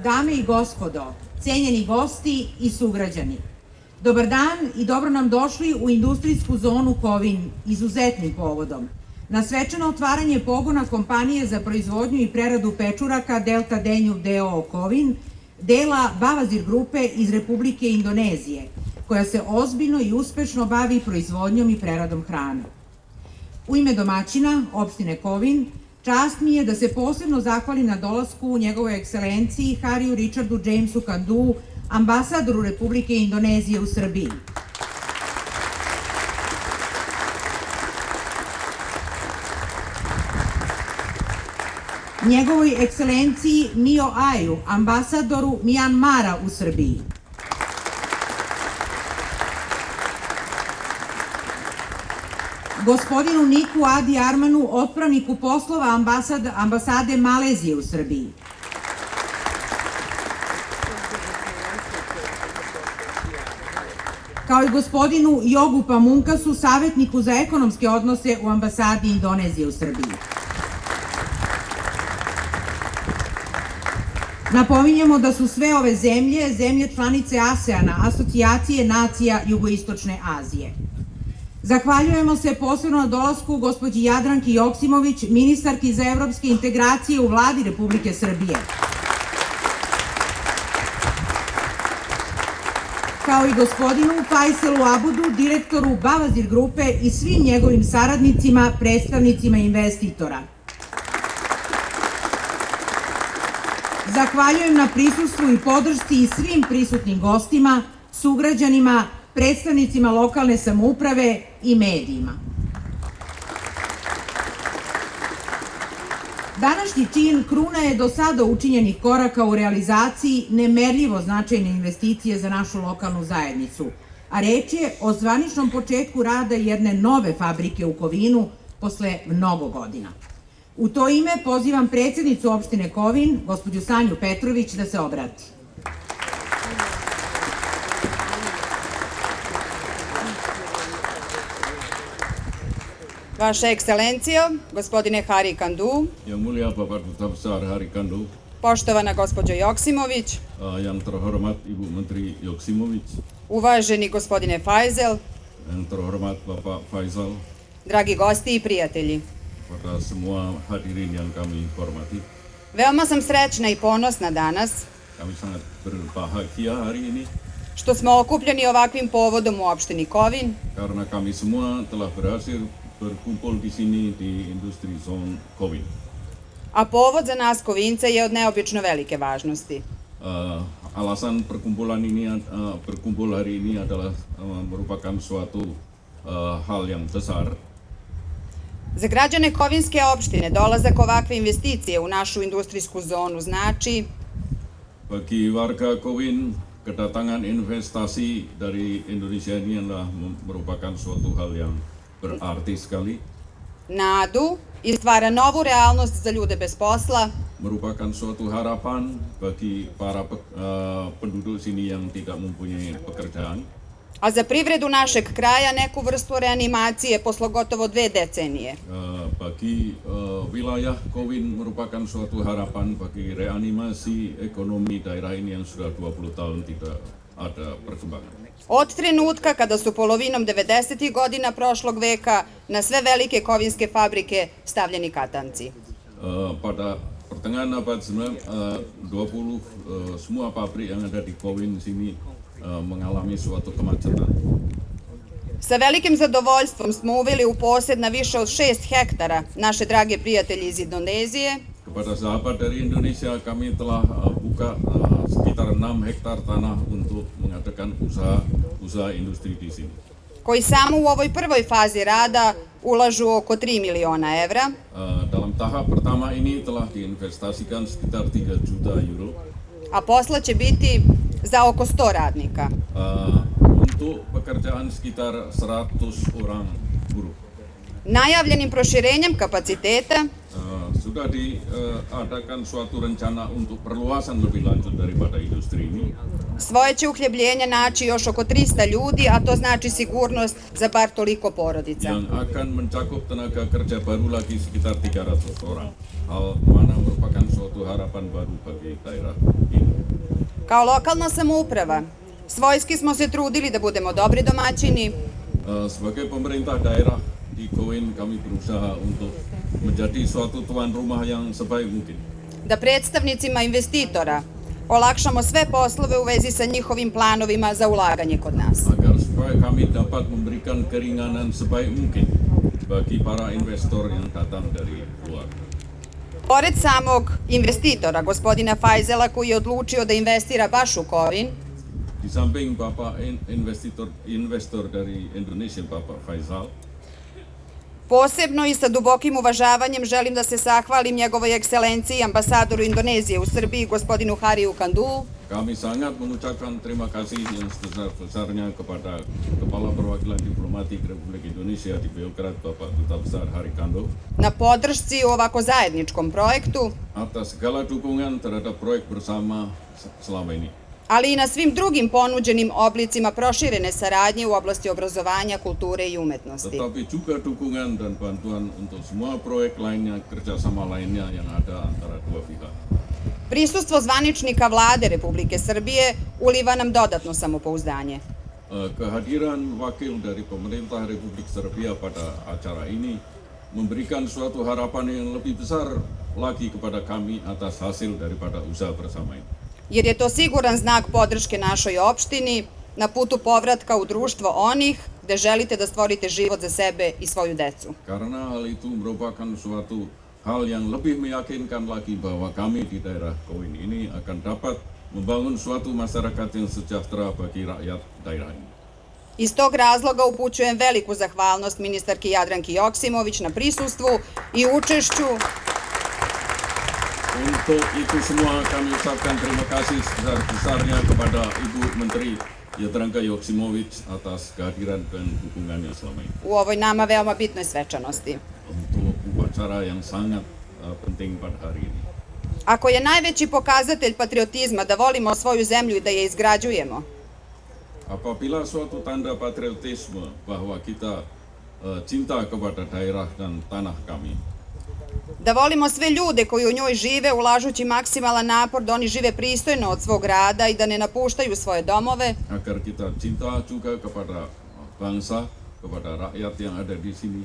Dame i gospodo, cenjeni gosti i sugrađani, dobar dan i dobro nam došli u industrijsku zonu Kovin izuzetnim povodom. Na svečano otvaranje pogona kompanije za proizvodnju i preradu pečuraka Delta Denju d.o.o. Kovin, dela Bavazir grupe iz Republike Indonezije, koja se ozbiljno i uspešno bavi proizvodnjom i preradom hrane. U ime domaćina, opštine Kovin, čast mi je da se posebno zahvalim na dolasku njegovoj ekscelenciji Hariju Richardu Jamesu Kanduu, ambasadoru Republike Indonezije u Srbiji. Njegovoj ekscelenciji Mio Aju, ambasadoru Mijanmara u Srbiji. Gospodinu Niku Adi Armanu, otpravniku poslova ambasade Malezije u Srbiji. Kao i gospodinu Jogu Pamunkasu, savjetniku za ekonomske odnose u ambasadi Indonezije u Srbiji. Napominjemo da su sve ove zemlje članice ASEANA, Asocijacije nacija Jugoistočne Azije. Zahvaljujemo se posebno na dolasku gospođi Jadranki Joksimović, ministarki za evropske integracije u Vladi Republike Srbije. Kao i gospodinu Fajselu Abudu, direktoru Bavazir grupe i svim njegovim saradnicima, predstavnicima investitora. Zahvaljujem na prisustvu i podršci i svim prisutnim gostima, sugrađanima, predstavnicima lokalne samouprave i medijima. Današnji čin kruna je do sada učinjenih koraka u realizaciji nemerljivo značajne investicije za našu lokalnu zajednicu, a reč je o zvaničnom početku rada jedne nove fabrike u Kovinu posle mnogo godina. U to ime pozivam predsednicu opštine Kovin, gospođu Sanju Petrović, da se obrati. Vaša ekscelencijo, gospodine Hari Kanduu, Yang mulia Bapak Duta Besar Hari Kanduu, poštovana gospođo Joksimović, yang terhormat Ibu Menteri Joksimović, uvaženi gospodine Faisal, yang terhormat Bapak Faisal, dragi gosti i prijatelji. pada semua hadirin yang kami hormati. Veoma sam srećna i ponosna danas Kami sangat berbahagia hari ini što smo okupljeni ovakvim povodom u opštini Kovin, karena kami semua telah berhasil berkumpul di sini di industri zone Kovin. a povod za nas Kovince je od neobično velike važnosti. Alasan berkumpul hari ini adalah merupakan suatu hal yang besar. Za građane Kovinske opštine dolazak ovakve investicije u našu industrijsku zonu znači Bagi warga Kovin, kedatangan investasi dari Indonesia ini adalah merupakan suatu hal yang berarti sekali. nadu i stvara novu realnost za ljude bez posla, Merupakan suatu harapan bagi para penduduk sini yang tidak mempunyai pekerjaan. a za privredu našeg kraja neku vrstu reanimacije posle gotovo 2 decenije. Bagi wilayah Kovin merupakan suatu harapan bagi reanimasi ekonomi daerah ini yang sudah 20 tahun tidak ada perkembangan. Od trenutka kada su polovinom 90. godina prošlog veka na sve velike kovinske fabrike stavljeni katanci. Pada pertengahan abad 20, semua pabrik yang ada di Kovin sini mengalami suatu kemacetan. Sa velikim zadovoljstvom smo uveli u posjed na više od 6 hektara naše drage prijatelji iz Indonezije, Kepada sahabat dari Indonesia, kami telah buka sekitar 6 hektar tanah untuk mengadakan usaha industri di sini. koji samo u ovoj prvoj fazi rada ulažu oko 3 miliona evra, Dalam tahap pertama ini telah diinvestasikan sekitar 3 juta euro a posla će biti za oko 100 radnika. untuk pekerjaan sekitar 100 orang buruh. Najavljenim proširenjem kapaciteta Sudah diadakan suatu rencana untuk perluasan lebih lanjut daripada industri ini. svoje će uhljebljenje naći još oko 300 ljudi, a to znači sigurnost za bar toliko porodica. Yang akan mencakup tenaga kerja baru lagi sekitar 300 orang. Hal mana merupakan suatu harapan baru bagi daerah ini. Kao lokalna samouprava, svojski smo se trudili da budemo dobri domaćini, Sebagai pemerintah daerah di Kowin, kami berusaha untuk menjadi suatu tuan rumah yang sebaik mungkin. da predstavnicima investitora olakšamo sve poslove u vezi sa njihovim planovima za ulaganje kod nas. Agar supaya kami dapat memberikan keringanan sebaik mungkin bagi para investor yang datang dari luar. Pored samog investitora, gospodina Fajzela, koji je odlučio da investira baš u Kovin, Di samping Bapak investor dari Indonesia, Bapak Faisal, posebno i sa dubokim uvažavanjem želim da se zahvalim njegovoj ekscelenciji ambasadoru Indonezije u Srbiji, gospodinu Hariju Kandulu, kami sangat mengucapkan terima kasih yang sebesar-besarnya kepada Kepala Perwakilan Diplomatik Republik Indonesia di Beograd, Bapak Duta Besar Hari Kando, na podršci u ovako zajedničkom projektu, atas segala dukungan terhadap proyek bersama selama ini. ali i na svim drugim ponuđenim oblicima proširene saradnje u oblasti obrazovanja, kulture i umetnosti. Tetapi juga dukungan dan bantuan untuk semua proyek lainnya, kerjasama lainnya yang ada antara dua pihak. Prisustvo zvaničnika vlade Republike Srbije uliva nam dodatno samopouzdanje. Kehadiran wakil dari pemerintah Republik Serbia pada acara ini memberikan suatu harapan yang lebih besar lagi kepada kami atas hasil daripada usaha bersama ini. Jer je to siguran znak podrške našoj opštini na putu povratka u društvo onih gde želite da stvorite život za sebe i svoju decu. Karena hal itu merupakan suatu hal yang lebih meyakinkan lagi bahwa kami di daerah Kowin ini akan dapat membangun suatu masyarakat yang sejahtera bagi rakyat daerah ini. Iz tog razloga upućujem veliku zahvalnost ministarki Jadranki Joksimović na prisustvu i učešću. Untuk itu semua kami ucapkan terima kasih sebesar-besarnya kepada Ibu Menteri Jadranka Joksimović atas kehadiran dan dukungannya selama ini. U ovoj nama veoma bitnoj svečanosti. Untuk upacara yang sangat penting pada hari ini. Ako je najveći pokazatelj patriotizma da volimo svoju zemlju i da je izgrađujemo, Apabila suatu tanda patriotisme bahwa kita cinta kepada daerah dan tanah kami, da volimo sve ljude koji u njoj žive ulažući maksimalan napor da oni žive pristojno od svog rada i da ne napuštaju svoje domove, agar kita cinta juga kepada bangsa, kepada rakyat yang ada di sini,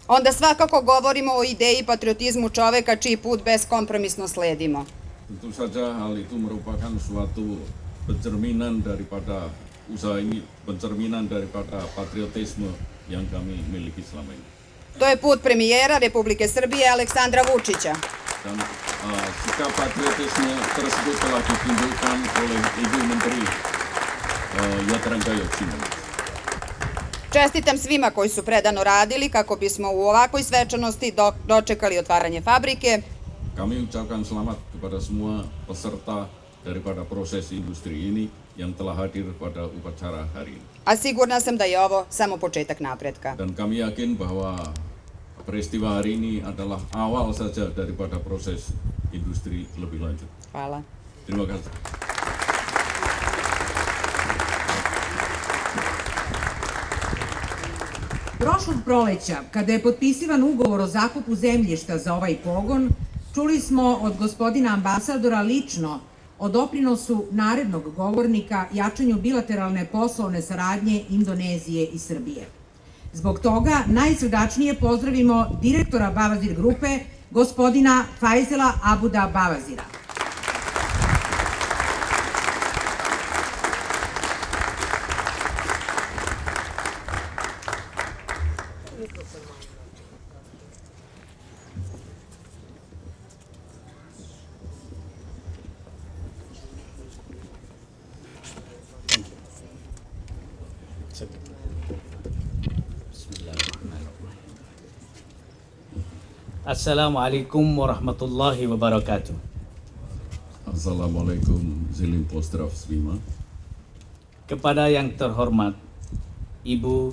onda svakako govorimo o ideji patriotizmu čoveka čiji put beskompromisno sledimo. tentu saja hal itu merupakan suatu pencerminan daripada usaha ini, pencerminan daripada patriotisme yang kami miliki selama ini. To je put premijera Republike Srbije Aleksandra Vučića. Dan sikap patriotisme tersebut telah ditunjukkan oleh Ibu Menteri Jadranka Joksimović. Čestitam svima koji su predano radili kako bismo u ovakvoj svečanosti dočekali otvaranje fabrike. Kami ucapkan selamat kepada semua peserta daripada proses industri ini yang telah hadir pada upacara hari ini. A sigurna sam da je ovo samo početak napretka. Dan kami yakin bahwa peristiwa hari ini adalah awal saja daripada proses industri lebih lanjut. Hvala. Terima kasih. Prošlog proleća, kada je potpisivan ugovor o zakupu zemljišta za ovaj pogon, čuli smo od gospodina ambasadora lično o doprinosu narednog govornika jačanju bilateralne poslovne saradnje Indonezije i Srbije. Zbog toga najsrdačnije pozdravimo direktora Bavazir grupe, gospodina Fajzela Abuda Bavazira. Assalamualaikum warahmatullahi wabarakatuh. Assalamualaikum, Zelim pozdrav svima. Kepada yang terhormat Ibu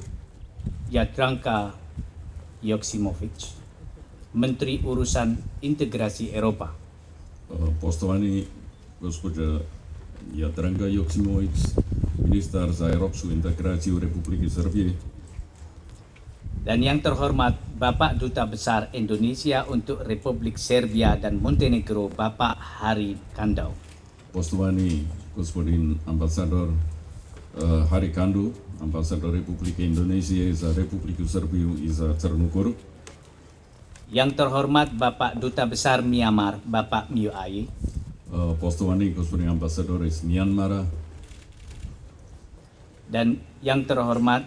Jadranka Joksimović, Menteri Urusan Integrasi Eropa. Poštovani gospođa Jadranka Joksimović, ministar za europsku integraciju Republike Srbije. Dan yang terhormat Bapak Duta Besar Indonesia untuk Republik Serbia dan Montenegro, Bapak Hari Kandau. Poštovani gospodin ambasador Hari Kandu, ambasador Republike Indonezije za Republiku Srbiju i za Crnu Goru. Yang terhormat Bapak Duta Besar Myanmar, Bapak Miu Aye. Poštovani gospodin ambasador iz Myanmara. Dan yang terhormat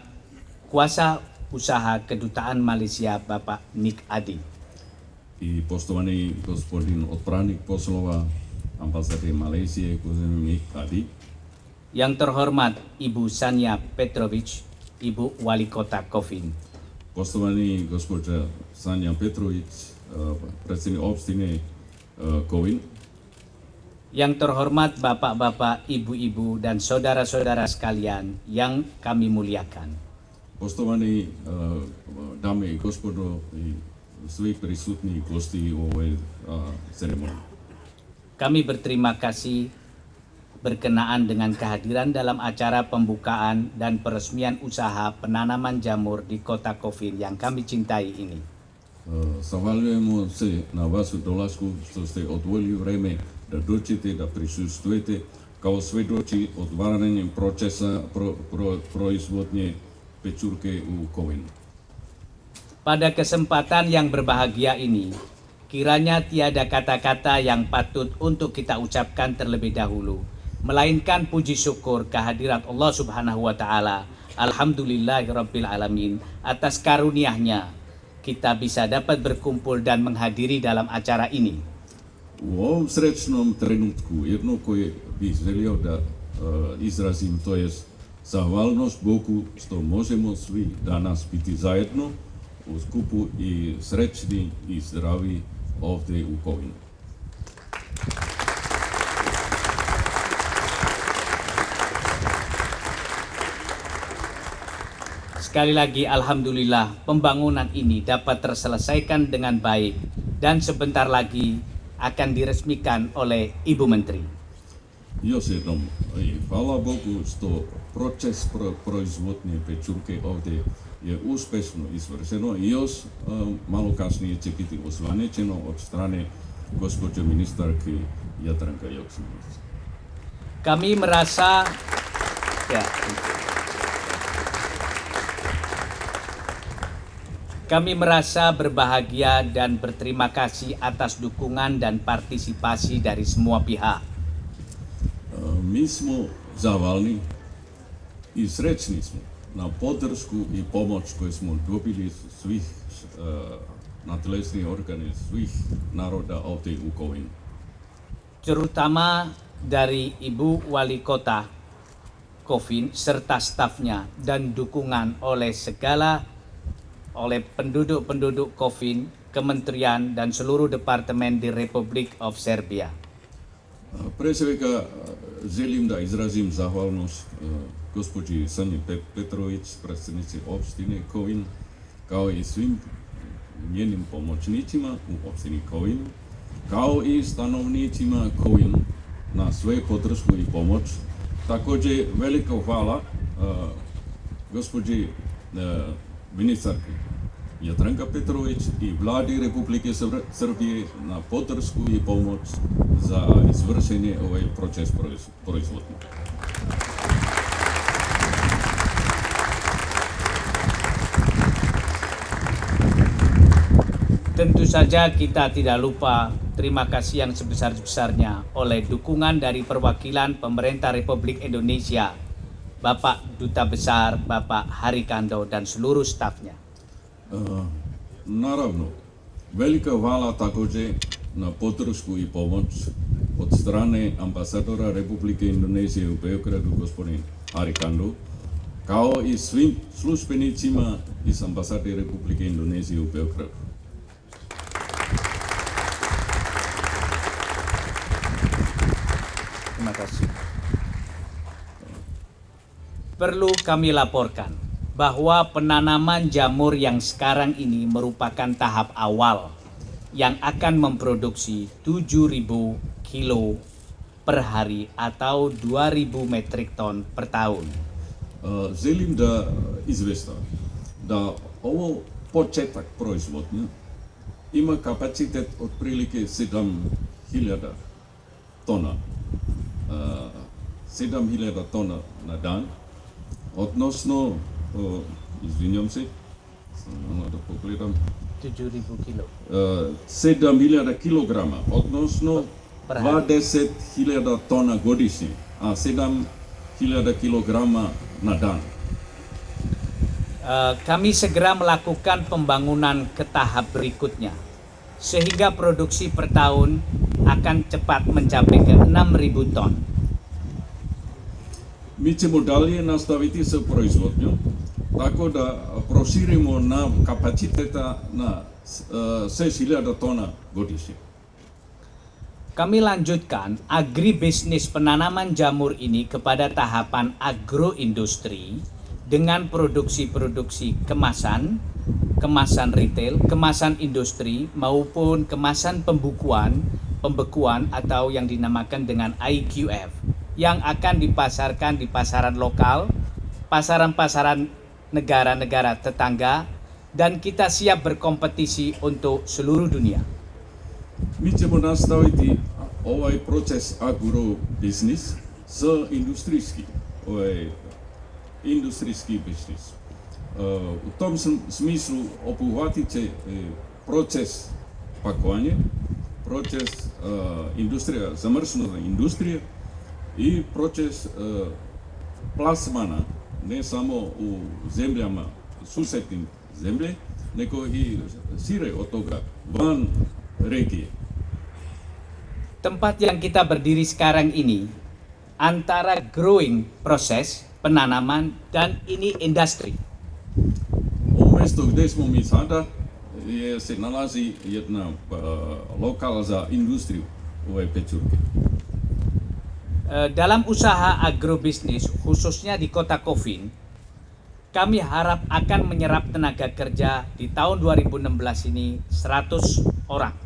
Kuasa Usaha Kedutaan Malaysia, Bapak Nik Adi. I poštovani gospodin odpravnik poslova ambasade Malaysia, gospodin Nik Adi. Yang terhormat Ibu Sanja Petrović, Ibu Wali Kota Kovin. Poštovani gospođa Sanja Petrović, predsjednik opštine Kovin. Yang terhormat Bapak-bapak, Ibu-ibu, dan saudara-saudara sekalian yang kami muliakan. Poštovani dame i gospodo i svi prisutni gosti u ovoj ceremoniji. Kami berterima kasih berkenaan dengan kehadiran dalam acara pembukaan dan peresmian usaha penanaman jamur di kota Kovin yang kami cintai ini. Zahvaljujemo se na vašu dolasku što ste odvojili vreme da dođete, da prisustujete kao svedoči otvaranjem procesa proizvodnje pecurke u Kovinu. Pada kesempatan yang berbahagia ini, kiranya tiada kata-kata yang patut untuk kita ucapkan terlebih dahulu, melainkan puji syukur kehadirat Allah Subhanahu wa Ta'ala. Alhamdulillahirabbil alamin, atas karunia-Nya kita bisa dapat berkumpul dan menghadiri dalam acara ini. U ovom srećnom trenutku jedno koje bih želio da izrazim, to je zahvalnost Bogu što možemo svi danas biti zajedno u skupu i srećni i zdravi ovdje u Kovinu. Sekali lagi alhamdulillah pembangunan ini dapat terselesaikan dengan baik dan sebentar lagi akan diresmikan oleh Ibu Menteri. Još jednom, hvala Bogu što proces proizvodnje pečurke ovdje je uspešno izvršeno i još malo kasnije će biti osvanečeno od strane gospođe ministarke Jadranka Joksimović. Kami merasa Kami merasa berbahagia dan berterima kasih atas dukungan dan partisipasi dari semua pihak. Mi smo zahvalni i srećni smo na podršku i pomoć koju smo dobili svih nadležnih organa, svih naroda ovdje u Kovinu. Terutama dari Ibu Wali Kota Kovin serta stafnya dan dukungan oleh penduduk-penduduk Kovin, kementerian dan seluruh departemen di Republic of Serbia. Pre svega želim da izrazim zahvalnost gospođi Sanji Petrović, predsjednici opštine Kovin, kao i svim njenim pomoćnicima u opštini Kovin, kao i stanovnicima Kovin na sve podršku i pomoć. Također veliko hvala gospođi ministarki Jadranka Petrović i vladi Republike Srbije na podršku i pomoć za izvršenje ovaj proces proizvodnje. Tentu saja kita tidak lupa terima kasih yang sebesar-besarnya oleh dukungan dari perwakilan pemerintah Republik Indonesia, Bapak Duta Besar, Bapak Hari Kandau dan seluruh stafnya. Naravno, velika hvala također na podršku i pomoć od strane ambasadora Republike Indonezije u Beogradu, gospodin Hari Kandau, kao i svim službenicima iz ambasade Republike Indonezije u Beogradu. Terima kasih. Perlu kami laporkan bahwa penanaman jamur yang sekarang ini merupakan tahap awal yang akan memproduksi 7.000 kilo per hari atau 2.000 metrik ton per tahun. Želim da izvestam da ovo početak proizvodnje ima kapacitet otprilike 7.000 tona. 7.000 tona na dan, odnosno, izvinjam se, samo da pogledam, 7.000 kilo. 7.000 kilograma, odnosno Per hari. 20.000 tona godišnje, a 7.000 kilograma na dan. Kami segera melakukan pembangunan ke tahap berikutnya, sehingga produksi per tahun akan cepat mencapai ke 6.000 ton. Mi ćemo dalje nastaviti sa proizvodnjom, tako da proširimo na kapaciteta na 6.000 tona godišnje. Kami lanjutkan agribisnis penanaman jamur ini kepada tahapan agroindustri dengan produksi-produksi kemasan, kemasan retail, kemasan industri maupun kemasan pembekuan atau yang dinamakan dengan IQF yang akan dipasarkan di pasaran lokal, pasaran-pasaran negara-negara tetangga, dan kita siap berkompetisi untuk seluruh dunia. Mi ćemo nastaviti ovaj proces agrobiznis sa industrijski biznis. U tom smislu obuhvatit će proces pakovanja, proces zamrznute industrije i proces plasmana, ne samo u zemljama, susjednim zemlje, nego i šire od toga, van regije. Tempat yang kita berdiri sekarang ini antara growing proses penanaman dan ini industri. Ovo mjesto gdje smo mi sada se nalazi jedna lokal za industriju ove pečurke. Dalam usaha agrobisnis khususnya di kota Kovin, kami harap akan menyerap tenaga kerja di tahun 2016 ini 100 orang.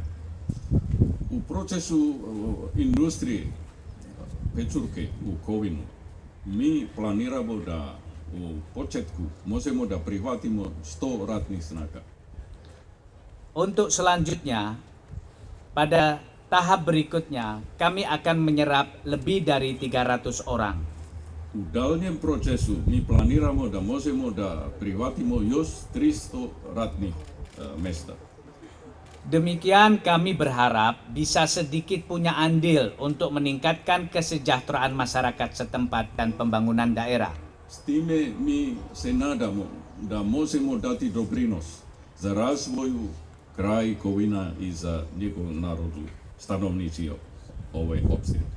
U procesu industrije pečurke u Kovinu mi planiramo da u početku možemo da prihvatimo 100 ratnih snaga. Untuk selanjutnya, pada tahap berikutnya kami akan menyerap lebih dari 300 orang. U daljnjem procesu mi planiramo da možemo da prihvatimo još 300 ratnih mesta. Demikian kami berharap bisa sedikit punya andil untuk meningkatkan kesejahteraan masyarakat setempat dan pembangunan daerah. S time mi se nadamo da možemo dati doprinos za razvoju kraja Kovina i za njegov narodu, stanovnici ove opštine.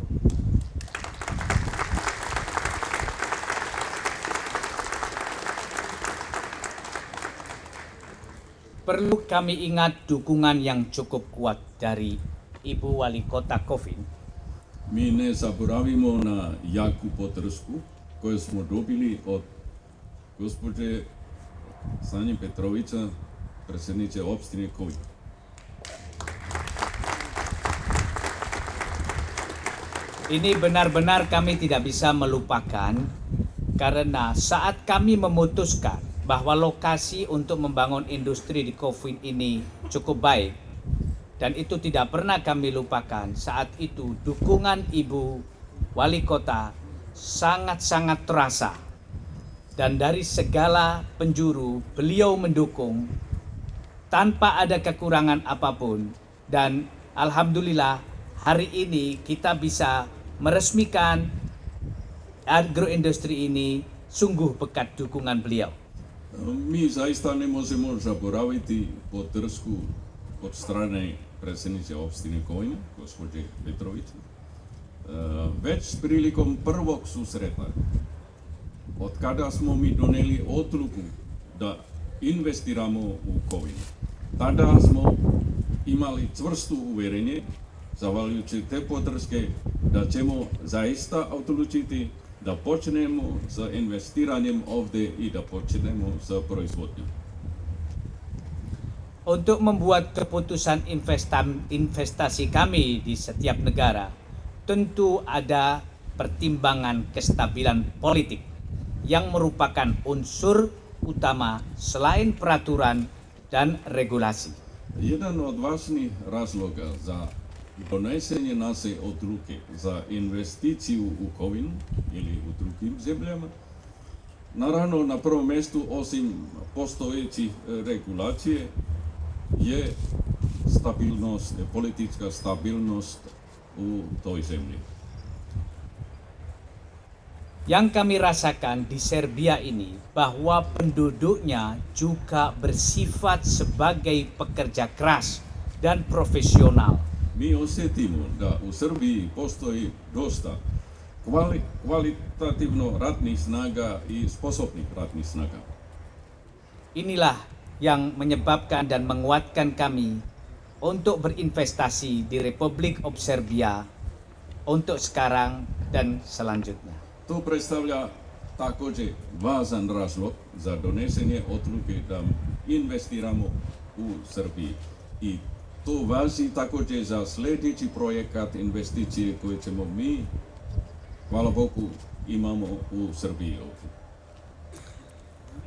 Perlu kami ingat dukungan yang cukup kuat dari Ibu Wali Kota Kovin. Mi ne zaboravimo na jaku podršku koju smo dobili od gospođe Sanje Petrovića, predsjednice opštine Kovin. Ini benar-benar kami tidak bisa melupakan karena saat kami memutuskan bahwa lokasi untuk membangun industri di Kovin ini cukup baik dan itu tidak pernah kami lupakan. Saat itu dukungan Ibu Wali Kota sangat-sangat terasa dan dari segala penjuru beliau mendukung tanpa ada kekurangan apapun, dan alhamdulillah hari ini kita bisa meresmikan agroindustri ini sungguh berkat dukungan beliau. Mi zaista ne možemo zaboraviti podršku od strane predsjednice opštine Kovina, gospođe Petrović. Već prilikom prvog susreta, od kada smo mi doneli odluku da investiramo u Kovinu, tada smo imali čvrsto uvjerenje, zahvaljujući te podrške, da ćemo zaista odlučiti da počnemo sa investiranjem ovdje i da počnemo sa proizvodnjom. Untuk membuat keputusan investasi kami di setiap negara, tentu ada pertimbangan kestabilan politik yang merupakan unsur utama selain peraturan dan regulasi. Jedan od važnih razloga za donošenje naše odluke za investiciju u Kovin ili u drugim zemljama, naravno na prvom mjestu osim postojećih regulacije je stabilnost, politička stabilnost u toj zemlji. Yang kami rasakan di Serbia ini bahwa penduduknya juga bersifat sebagai pekerja keras dan profesional. Mi osjetimo da u Srbiji postoji dosta kvalitativno ratnih snaga i sposobnih ratnih snaga. Inilah yang menyebabkan dan menguatkan kami untuk berinvestasi di Republik of Serbia untuk sekarang dan selanjutnya. To predstavlja također važan razlog za donošenje odluke da investiramo u Srbiji. I to važi također za sljedeći projekat investicije koje ćemo mi, hvala Bogu, imamo u Srbiji.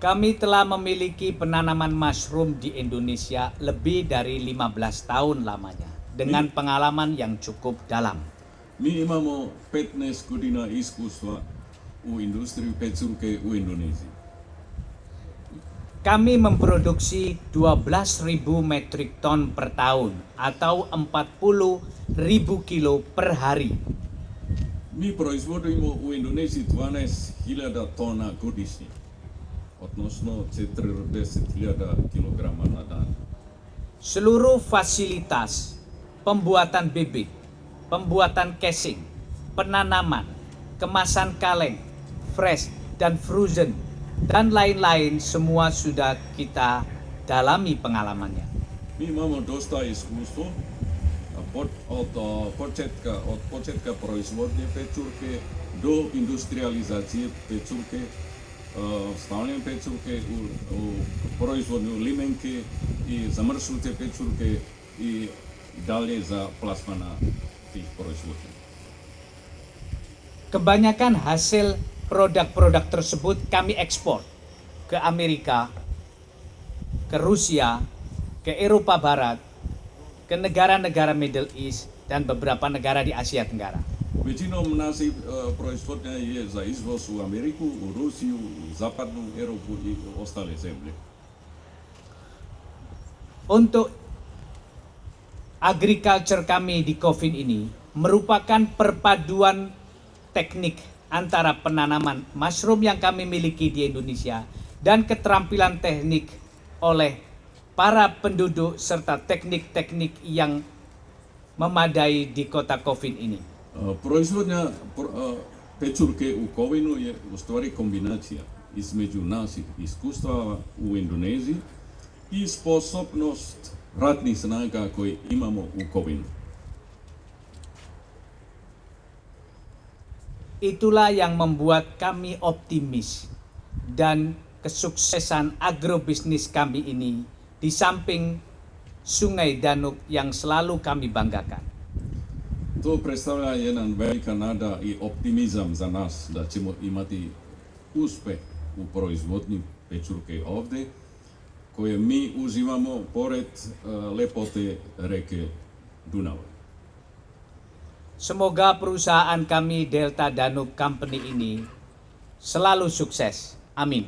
Kami telah memiliki penanaman mushroom di Indonesia lebih dari 15 tahun lamanya dengan pengalaman yang cukup dalam. Mi imamo 15 godina iskustva u industriji pecurke u Indoneziji. Kami memproduksi 12.000 metrik ton per tahun atau 40.000 kilo per hari. Mi proizvodimo u Indoneziji 12.000 tona godišnje, odnosno 40.000 kilograma na dan. Seluruh fasilitas pembuatan bibit, pembuatan casing, penanaman, kemasan kaleng, fresh dan frozen, dan lain-lain semua sudah kita dalami pengalamannya. Mi imamo dosta iskustvo od početka proizvodnje pecurke do industrializacije pecurke, stavljanje pecurke u proizvodnju limenke i zamrznute pecurke i dalje za plasmana tih proizvoda. Kebanyakan hasil produk-produk tersebut kami ekspor ke Amerika, ke Rusia, ke Eropa Barat, ke negara-negara Middle East, dan beberapa negara di Asia Tenggara. Većinom naših proizvodnja je za izvoz u Ameriku, u Rusiju, u Zapadnu Europu i ostale zemlje. Untuk agriculture kami di Kovin ini merupakan perpaduan teknik antara penanaman mushroom yang kami miliki di Indonesia dan keterampilan teknik oleh para penduduk serta teknik-teknik yang memadai di kota Kovin ini. Proizvodnja pecurke u Kovinu je u stvari kombinacija između naših iskustava u Indoneziji i sposobnost ratnih snaga koje imamo u Kovinu. Itulah yang membuat kami optimis dan kesuksesan agrobisnis kami ini di samping Sungai Danube yang selalu kami banggakan. To predstavlja jedan velika nada i optimizam za nas da ćemo imati uspeh u proizvodnji pecurke ovdje koje mi uživamo pored lepote reke Dunava. Semoga perusahaan kami Delta Danube Company ini selalu sukses. Amin.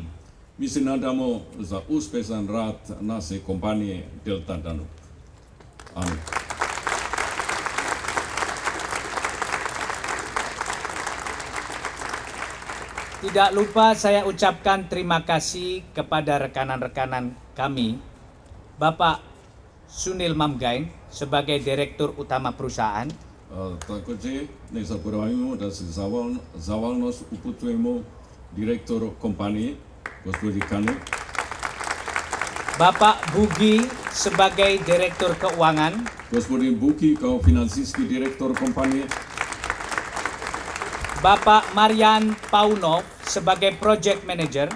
Mi se nadamo za uspešan rad naše kompanije Delta Danube. Amin. Tidak lupa saya ucapkan terima kasih kepada rekanan-rekanan kami, Bapak Sunil Mamgain sebagai Direktur Utama perusahaan, Također ne zaboravimo da se zahvalnost uputujemo direktor kompanije, gospodin Kanu, Bapak Bugi sebagai Direktur Keuangan, gospodin Buki kao financijski direktor kompanije, Bapak Marian Paunov sebagai Project Manager,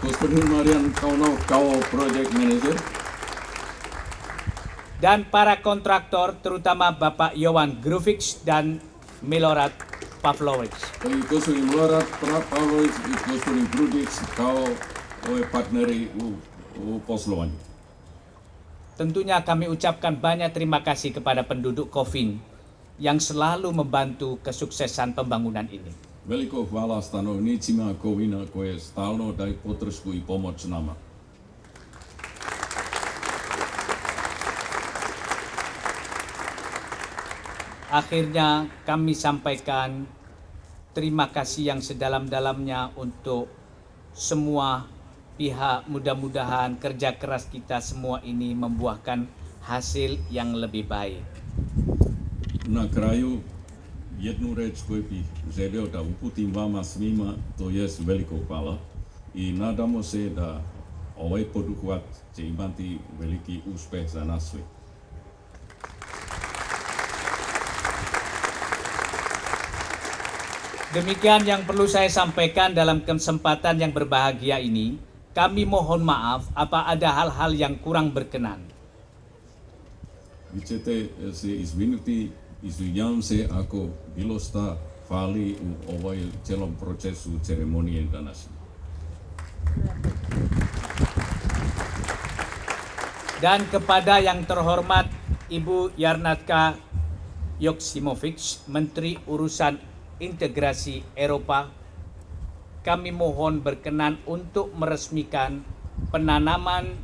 gospodin Marian Kaunov kao project manager, dan para kontraktor terutama Bapak Jovan Gruvic dan Milorad Pavlovic. i gospodin Milorad Pavlović i gospodin Grudić kao ove partneri u poslovanju. Tentunya kami ucapkan banyak terima kasih kepada penduduk Kovin yang selalu membantu kesuksesan pembangunan ini. Veliko hvala stanovnicima Kovina koje stalno daju podršku i pomoć nama. Akhirnya kami sampaikan terima kasih yang sedalam-dalamnya untuk semua pihak. Mudah-mudahan kerja keras kita semua ini membuahkan hasil yang lebih baik. Na kraju, jednu reč koju bih želio da uputim vama svima, to jest veliko hvala i nadamo se da ovaj poduhvat će imati veliki uspeh za nas sve. Demikian yang perlu saya sampaikan dalam kesempatan yang berbahagia ini. Kami mohon maaf apa ada hal-hal yang kurang berkenan. Vi ćete se izvinuti, izvinjavam se ako bilo šta fali u ovaj celom procesu ceremonije danas. Dan kepada yang terhormat Ibu Yarnatka Joksimovic, Menteri Urusan Integrasi Eropa, kami mohon berkenan untuk meresmikan penanaman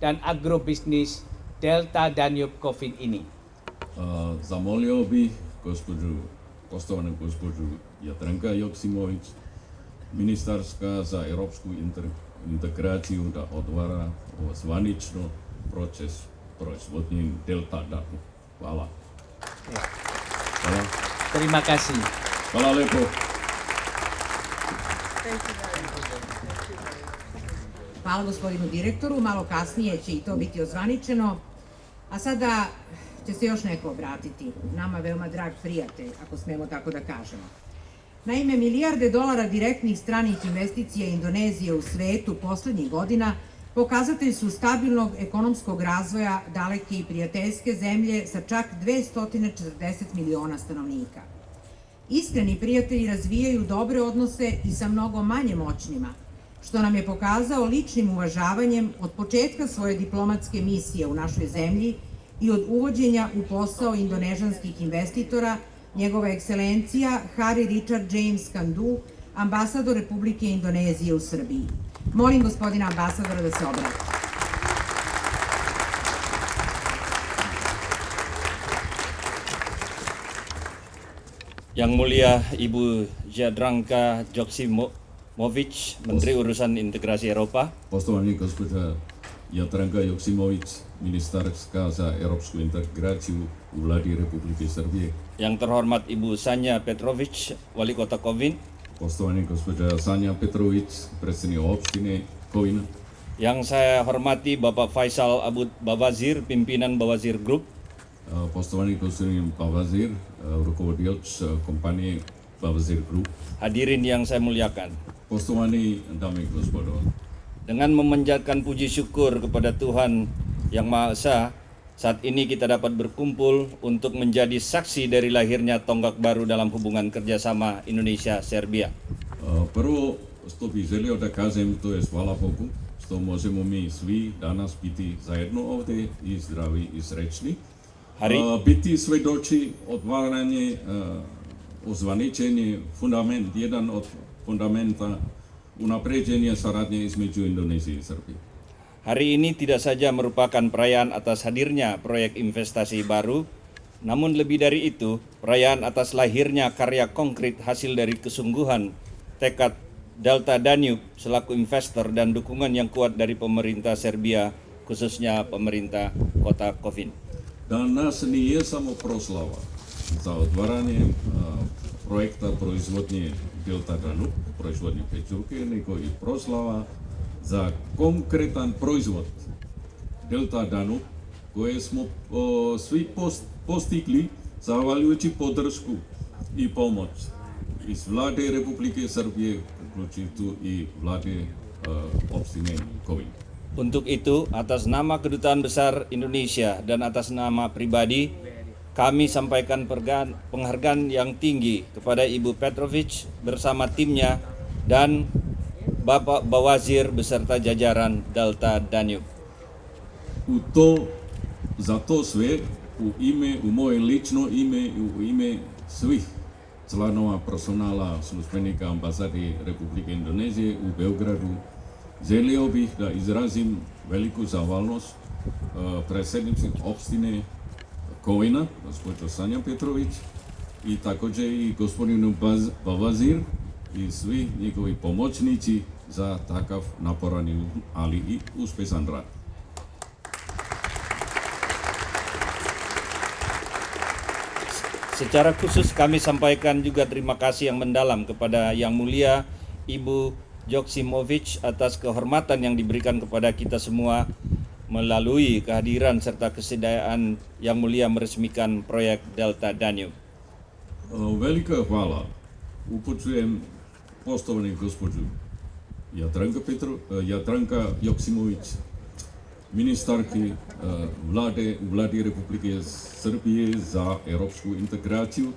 dan agrobisnis Delta Danube Kovin ini. Zamolio bih poštovanu gospođu Jadranka Joksimović, ministarska za europsku integraciju, da otvara zvanično proces proizvodnje Delta Danube. Hvala. Hvala. Terima kasih. Hvala lepo. Hvala gospodinu direktoru, malo kasnije će i to biti ozvaničeno. A sada će se još neko obratiti, nama veoma drag prijatelj, ako smemo tako da kažemo. Naime, milijarde dolara direktnih stranih investicija Indonezije u svetu poslednjih godina pokazatelj su stabilnog ekonomskog razvoja daleke i prijateljske zemlje sa čak 240 miliona stanovnika. Iskreni prijatelji razvijaju dobre odnose i sa mnogo manje moćnima, što nam je pokazao ličnim uvažavanjem od početka svoje diplomatske misije u našoj zemlji i od uvođenja u posao indonežanskih investitora, njegova ekscelencija Hari Richard James Kandu, ambasador Republike Indonezije u Srbiji. Molim gospodina ambasadora da se obrati. Yang mulia Ibu Jadranka Joksimovic, Menteri Urusan Integrasi Eropa, Poštovani gospođa Jadranka Joksimović, ministarska za europsku integraciju u Vladi Republike Srbije. yang terhormat Ibu Sanja Petrovic, Wali Kota Kovin, Poštovani gospođa Sanja Petrović, predsjednik opštine Kovina. yang saya hormati Bapak Faisal Abud Bawazir, pimpinan Bawazir Group, Poštovani gospodin Bawazir, rukovodioc kompanije Bawazir Group. hadirin yang saya muliakan. Poštovani dame i gospodo, Dengan memanjatkan puji syukur kepada Tuhan Yang Maha Esa, saat ini kita dapat berkumpul untuk menjadi saksi dari lahirnya tonggak baru dalam hubungan kerjasama Indonesia-Serbia. prvo što bih želio da kažem, to je hvala Bogu što možemo mi svi danas biti zajedno ovdje i zdravi i srećni. Biti svedoči otvaranje, ozvaničenje, jedan od fundamenta unapređenja saradnje između Indonezije i Srbije. Hari ini tidak saja merupakan perayaan atas hadirnya proyek investasi baru, namun lebih dari itu, perayaan atas lahirnya karya konkret hasil dari kesungguhan, tekad Delta Danube selaku investor dan dukungan yang kuat dari pemerintah Serbia, khususnya pemerintah kota Kovin. Danas nije samo proslava za otvaranje projekta proizvodnje Delta Danube, proizvodnje pečurke, nego i proslava za konkretan proizvod Delta Danube koje smo svi postigli zahvaljujući podršku i pomoć iz Vlade Republike Srbije, uključujući i Vlade opštine Kovin. Untuk itu, atas nama Kedutaan Besar Indonesia dan atas nama pribadi, kami sampaikan penghargaan yang tinggi kepada Ibu Petrovic bersama timnya dan Bapak Bawazir beserta jajaran Delta Danube. U to zato sve u moje lično ime i u ime svih članova personala službenika ambasade Republike Indonezije u Beogradu želio bih da izrazim veliku zahvalnost predsjednici opštine Kovina, gospođo Sanja Petrović, i također i gospodinu Bavazir i svi njegovi pomoćnici za takav naporan, ali i uspešan rad. Secara khusus kami sampaikan juga terima kasih yang mendalam kepada Yang Mulia Ibu Joksimovic atas kehormatan yang diberikan kepada kita semua melalui kehadiran serta kesediaan Yang Mulia meresmikan proyek Delta Danube. Velika hvala upućujem poštovani gospođu Jadranka Joksimović, ministarki vlade Republike Srbije za europsku integraciju,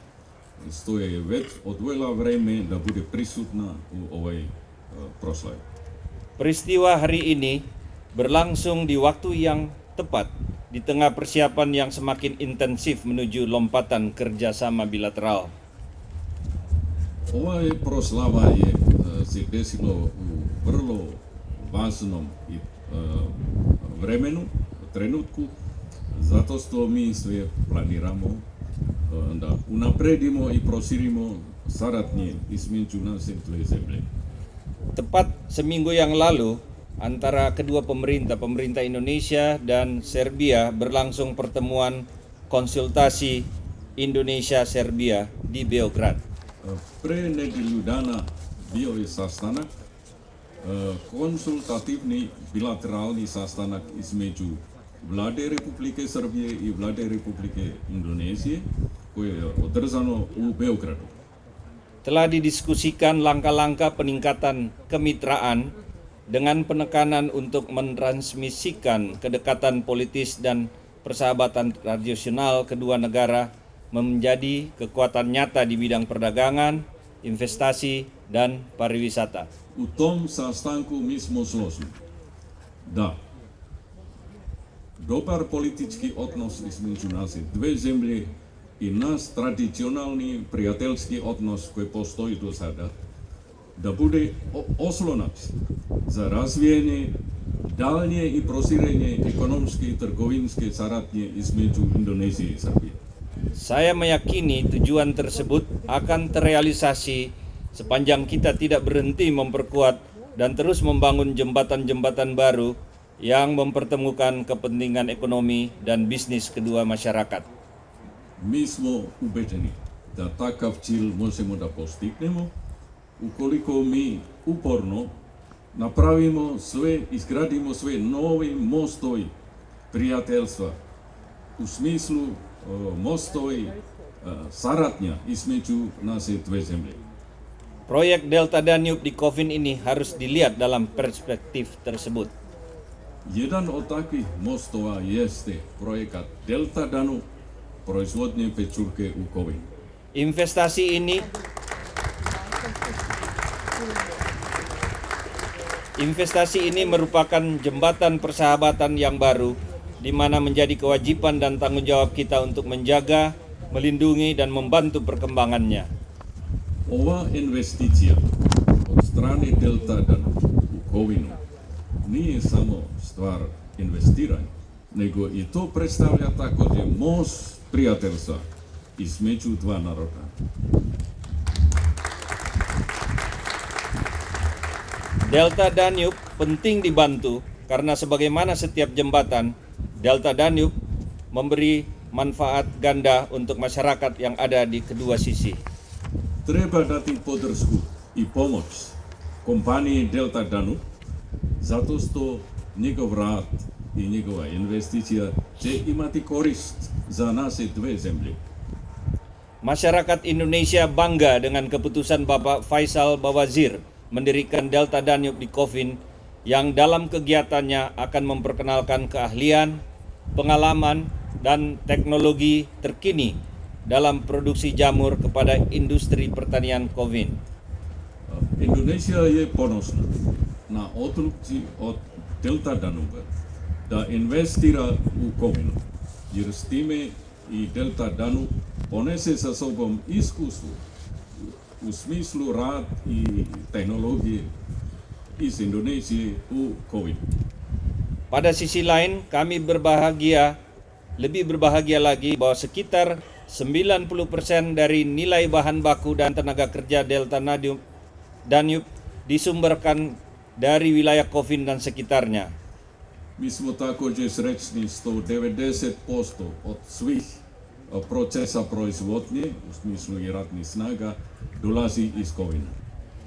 što je već odvojila vreme da bude prisutna u ovoj proslavi. Peristiwa hari ini berlangsung di waktu yang tepat di tengah persiapan yang semakin intensif menuju lompatan kerjasama bilateral. Ova proslava je se desilo u vrlo važnom vremenu, trenutku, zato što mi sve planiramo da unapredimo i proširimo saradnje između naše dve zemlje. Tepat seminggu yang lalu, antara kedua pemerintah Indonesia dan Serbia berlangsung pertemuan konsultasi Indonesia-Serbia di Beograd. Pre nedjelju dana bio je sastanak, konsultativni bilateralni sastanak između Vlade Republike Srbije i Vlade Republike Indonezije koje je održano u Beogradu. Telah didiskusikan langkah-langkah peningkatan kemitraan dengan penekanan untuk mentransmisikan kedekatan politis dan persahabatan tradisional kedua negara menjadi kekuatan nyata di bidang perdagangan, investasi, dan pariwisata. U tom sastanku mi smo složni da dobar politički odnos između naše dve zemlje i naš tradicionalni prijateljski odnos koji postoji do sada, da bude oslonac za razvijanje, daljnje i proširenje ekonomske i trgovinske saradnje između Indonezije i Srbije. Saya meyakini tujuan tersebut akan terrealisasi sepanjang kita tidak berhenti memperkuat dan terus membangun jembatan-jembatan baru yang mempertemukan kepentingan ekonomi dan bisnis kedua masyarakat. Mi smo ubeđeni da takav cilj možemo da postignemo ukoliko mi uporno napravimo sve, izgradimo sve novi mostovi prijateljstva u smislu mostovi saradnja između naše dve zemlje. Proyek Delta Danube di Kovin ini harus dilihat dalam perspektif tersebut. Jedan od takvih mostova jeste projekat Delta Danube proizvodnje pečurke u Kovinu. Investasi ini merupakan jembatan persahabatan yang baru di mana menjadi kewajiban dan tanggung jawab kita untuk menjaga, melindungi, dan membantu perkembangannya. Ova investicija od strane Delta Danube u Kovinu nije samo stvar investiranja, nego i to predstavlja također most prijateljstva između dva naroda. Delta Danube penting dibantu karena sebagaimana setiap jembatan, Delta Danube memberi manfaat ganda untuk masyarakat yang ada di kedua sisi. Treba dati podršku i pomoć kompaniji Delta Danube zato što njegov rad i njegova investicija će imati korist za naše dve zemlje. Masyarakat Indonesia bangga dengan keputusan Bapak Faisal Bawazir mendirikan Delta Danube di Kovin yang dalam kegiatannya akan memperkenalkan keahlian, pengalaman, dan teknologi terkini dalam produksi jamur kepada industri pertanian Kovin. Indonesia je ponosna na odluci od Delta Danube da investira u Kovinu jer s time i Delta Danub ponese sa sobom iskustvo u smislu rad i teknologi iz Indonesia u COVID. Pada sisi lain, kami lebih berbahagia lagi bahwa sekitar 90% dari nilai bahan baku dan tenaga kerja Delta Danube disumberkan dari wilayah Kovin dan sekitarnya. Mi smo također srećni što 90% od svih procesa proizvodnje u smislu i ratnih snaga dolazi iz Kovina.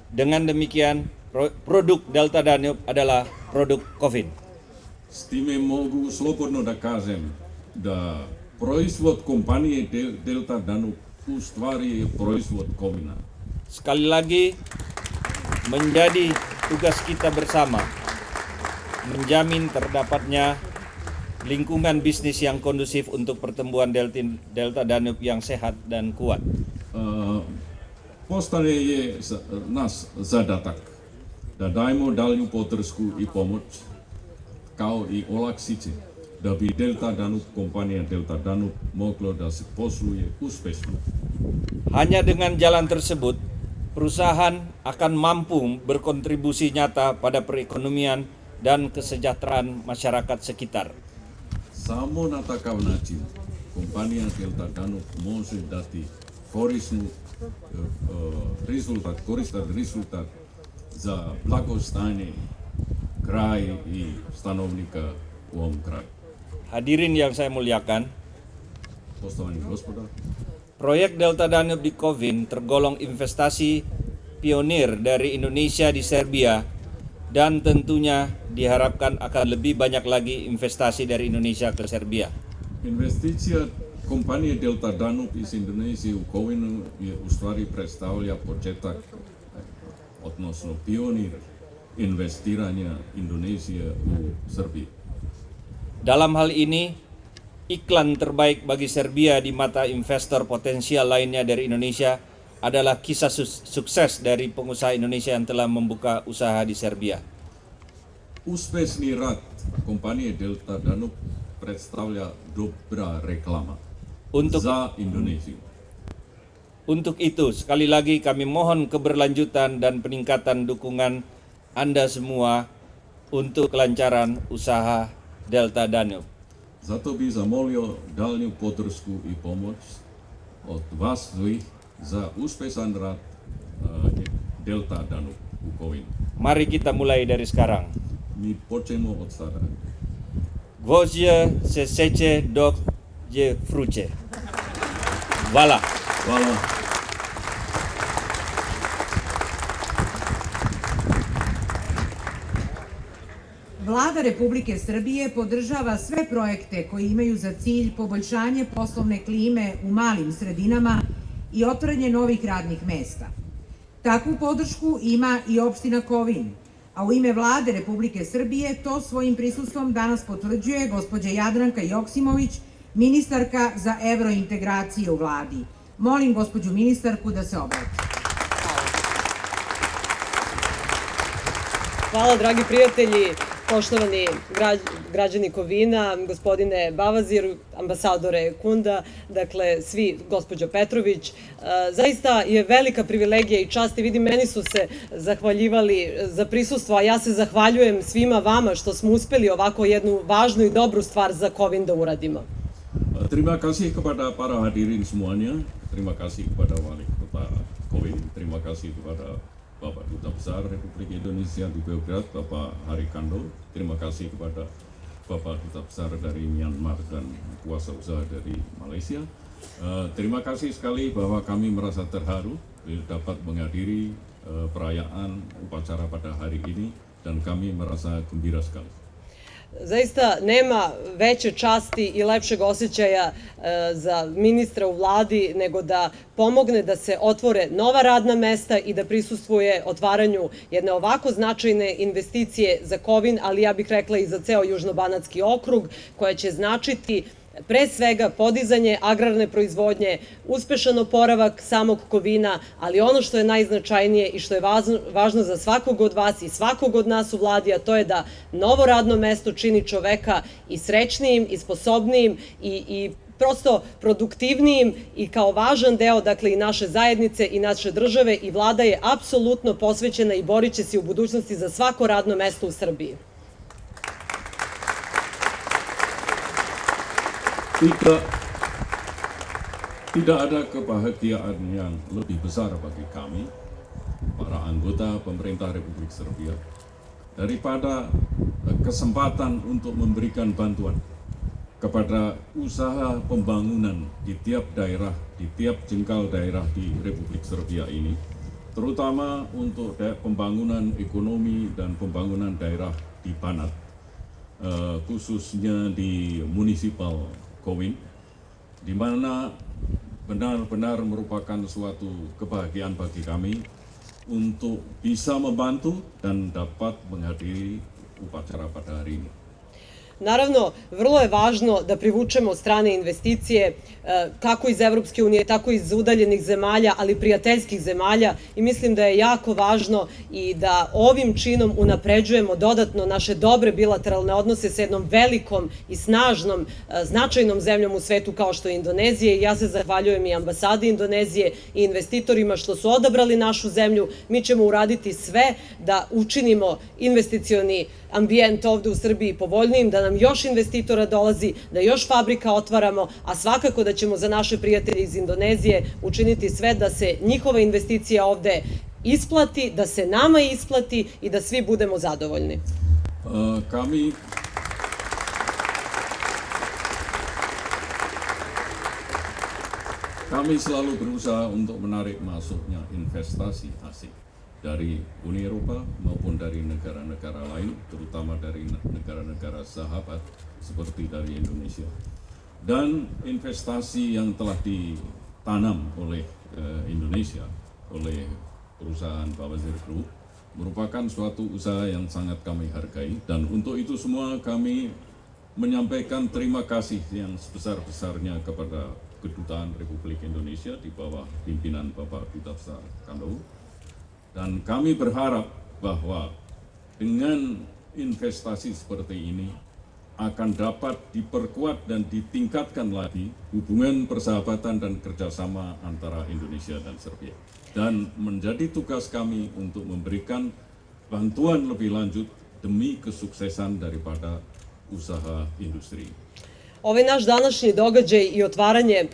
Dengan demikian, produk Delta Danube adalah produk Kovin. S time mogu slobodno da kažem da proizvod kompanije Delta Danube u stvari je proizvod Kovina. Sekali lagi, menjadi tugas kita bersama menjamin terdapatnya lingkungan bisnis yang kondusif untuk pertumbuhan Delta Danube yang sehat dan kuat. Postane je nas zadatak da dajemo daljnju podršku i pomoć kao i olakšice da bi Delta Danube, kompanija Delta Danube moglo da se posluje uspešno. Hanya dengan jalan tersebut, perusahaan akan mampu berkontribusi nyata pada perekonomian dan kesejahteraan masyarakat sekitar. Samo na takav način kompanija Delta Danube može dati koristan rezultat za blagostanje kraj i stanovnika u ovom kraju. Hadirin yang saya muliakan, Poštovani gospoda, proyek Delta Danube di Kovin tergolong investasi pionir dari Indonesia di Serbia dan tentunya diharapkan akan lebih banyak lagi investasi dari Indonesia ke Serbia. investicija kompanije Delta Danube iz Indonezije u Kovinu je u stvari predstavlja početak, odnosno pionir investiranja Indonezije u Srbiji. Dalam hal ini, iklan terbaik bagi Serbia di mata investor potensial lainnya dari Indonesia adalah kisah sukses dari pengusaha Indonesia yang telah membuka usaha di Serbia. Uspešni rad kompanije Delta Danube predstavlja dobra reklama za Indoneziju. Untuk itu, sekali lagi kami mohon keberlanjutan dan peningkatan dukungan Anda semua untuk kelancaran usaha Delta Danube. Zato bi zamolio daljnju podršku i pomoć od vas svih za uspešan rad Delta Danube u Kovinu. Mari kita mulai dari sekarang. Mi počnemo od sada. Gvozdje se seče dok je vruće. Hvala. Hvala. Vlada Republike Srbije podržava sve projekte koji imaju za cilj poboljšanje poslovne klime u malim sredinama i otvaranje novih radnih mesta. Takvu podršku ima i opština Kovin, a u ime Vlade Republike Srbije to svojim prisustvom danas potvrđuje gospođa Jadranka Joksimović, ministarka za evrointegracije u Vladi. Molim gospođu ministarku da se obrati. Hvala, dragi prijatelji, poštovani građani Kovina, gospodine Bavazir, ambasadore Kunda, dakle svi, gospođo Petrović. Zaista je velika privilegija i čast i vidim, meni su se zahvaljivali za prisustvo, a ja se zahvaljujem svima vama što smo uspeli ovako jednu važnu i dobru stvar za Kovin da uradimo. Terima kasih kepada para hadirin semuanya, terima kasih kepada Wali Kota Kovin, terima kasih kepada Bapak Duta Besar Republik Indonesia di Beograd, Bapak Harikando, terima kasih kepada Bapak Duta Besar dari Myanmar dan kuasa usaha dari Malaysia. Terima kasih sekali bahwa kami merasa terharu dapat menghadiri perayaan upacara pada hari ini dan kami merasa gembira sekali. Zaista nema veće časti i lepšeg osjećaja za ministra u vladi nego da pomogne da se otvore nova radna mesta i da prisustvuje otvaranju jedne ovako značajne investicije za Kovin, ali ja bih rekla i za ceo Južnobanatski okrug, koja će značiti pre svega podizanje agrarne proizvodnje, uspešan oporavak samog Kovina, ali ono što je najznačajnije i što je važno za svakog od vas i svakog od nas u vladi, a to je da novo radno mesto čini čoveka i srećnijim i sposobnijim i prosto produktivnijim i kao važan deo, dakle, i naše zajednice i naše države, i vlada je apsolutno posvećena i borit će se u budućnosti za svako radno mesto u Srbiji. Tidak ada kebahagiaan yang lebih besar bagi kami, para anggota pemerintah Republik Serbia, daripada kesempatan untuk memberikan bantuan kepada usaha pembangunan di tiap daerah, di tiap jengkal daerah di Republik Serbia ini, terutama untuk pembangunan ekonomi dan pembangunan daerah di Banat, khususnya di munisipal Kovin, di mana benar-benar merupakan suatu kebahagiaan bagi kami untuk bisa membantu dan dapat menghadiri upacara pada hari ini. Naravno, vrlo je važno da privučemo strane investicije, kako iz Evropske unije, tako i iz udaljenih zemalja, ali prijateljskih zemalja, i mislim da je jako važno i da ovim činom unapređujemo dodatno naše dobre bilateralne odnose sa jednom velikom i snažnom, značajnom zemljom u svetu kao što je Indonezija. I ja se zahvaljujem i ambasadi Indonezije i investitorima što su odabrali našu zemlju. Mi ćemo uraditi sve da učinimo investicioni ambijent ovde u Srbiji povoljnijim, da nam još investitora dolazi, da još fabrika otvaramo, a svakako da ćemo za naše prijatelje iz Indonezije učiniti sve da se njihova investicija ovde isplati, da se nama isplati i da svi budemo zadovoljni. Kami selalu berusaha untuk menarik masuknya investasi asing dari Uni Eropa maupun dari negara-negara lain, terutama dari negara-negara sahabat seperti dari Indonesia. Dan investasi yang telah ditanam oleh Indonesia, oleh perusahaan Bawazir Group, merupakan suatu usaha yang sangat kami hargai, dan untuk itu semua kami menyampaikan terima kasih yang sebesar-besarnya kepada Kedutaan Republik Indonesia di bawah pimpinan Bapak Duta Besar Kandow. Dan kami berharap bahwa dengan investasi seperti ini akan dapat diperkuat dan ditingkatkan lagi hubungan persahabatan dan kerjasama antara Indonesia dan Serbia. Dan menjadi tugas kami untuk memberikan bantuan lebih lanjut demi kesuksesan daripada usaha industri. Ovaj naš današnji događaj i otvaranje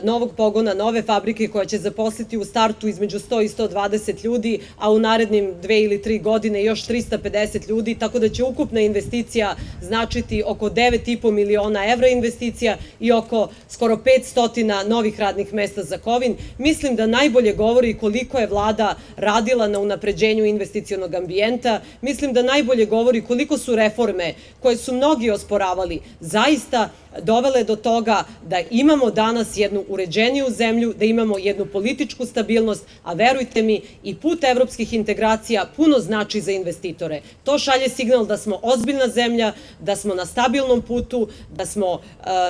novog pogona, nove fabrike koja će zaposliti u startu između 100 i 120 ljudi, a u narednim 2 ili 3 godine još 350 ljudi, tako da će ukupna investicija značiti oko 9,5 miliona evra investicija i oko skoro 500 novih radnih mesta za Kovin. Mislim da najbolje govori koliko je vlada radila na unapređenju investicionog ambijenta. Mislim da najbolje govori koliko su reforme koje su mnogi osporavali zaista dovele do toga da imamo danas jednu uređeniju zemlju, da imamo jednu političku stabilnost, a verujte mi, i put evropskih integracija puno znači za investitore. To šalje signal da smo ozbiljna zemlja, da smo na stabilnom putu, da smo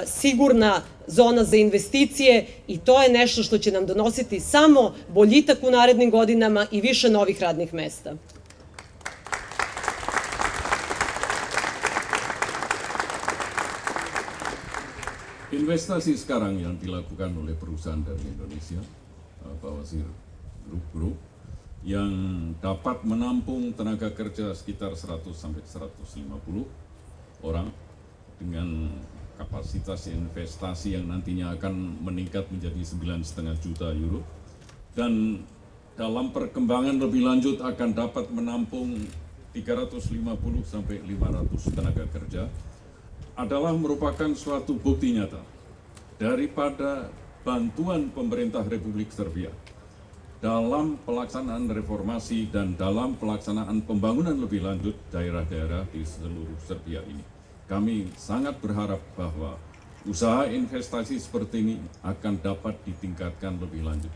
sigurna zona za investicije, i to je nešto što će nam donositi samo boljitak u narednim godinama i više novih radnih mesta. Investasi sekarang yang dilakukan oleh perusahaan dari Indonesia, Bawazir Group, yang dapat menampung tenaga kerja sekitar 100 sampai 150 orang dengan kapasitas investasi yang nantinya akan meningkat menjadi 9,5 juta euro, dan dalam perkembangan lebih lanjut akan dapat menampung 350 sampai 500 tenaga kerja, adalah merupakan suatu bukti nyata daripada bantuan pemerintah Republik Serbia dalam pelaksanaan reformasi dan dalam pelaksanaan pembangunan lebih lanjut daerah-daerah di seluruh Serbia ini. Kami sangat berharap bahwa usaha investasi seperti ini akan dapat ditingkatkan lebih lanjut.